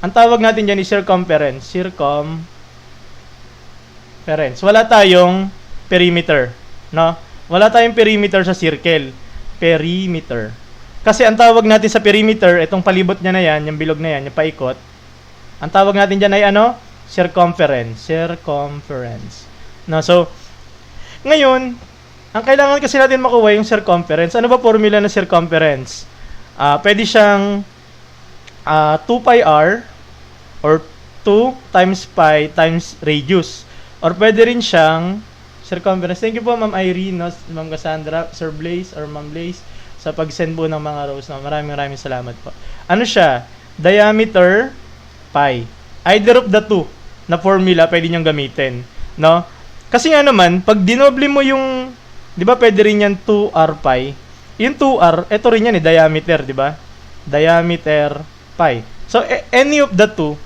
Ang tawag natin dyan is circumference. Circumference. Wala tayong perimeter. No? Wala tayong perimeter sa circle. Perimeter. Kasi ang tawag natin sa perimeter, itong palibot niya na yan, yung bilog na yan, yung paikot, ang tawag natin dyan ay ano? Circumference. Circumference. No? So, ngayon, ang kailangan kasi natin makuha yung circumference. Ano ba formula ng circumference? Pwede siyang 2 pi r or 2 times pi times radius. Or pwede rin siyang circumference. Thank you po Ma'am Irene, no? Ma'am Cassandra, Sir Blaze or Ma'am Blaze sa pag-send po ng mga rows. No? Maraming salamat po. Ano siya? Diameter pi. Either of the two na formula pwede niyong gamitin. No? Kasi nga naman, pag dinoble mo yung, di ba pwede rin yan 2r pi. Yung 2r, ito rin yan diameter, di ba? Diameter pi. So, any of the two,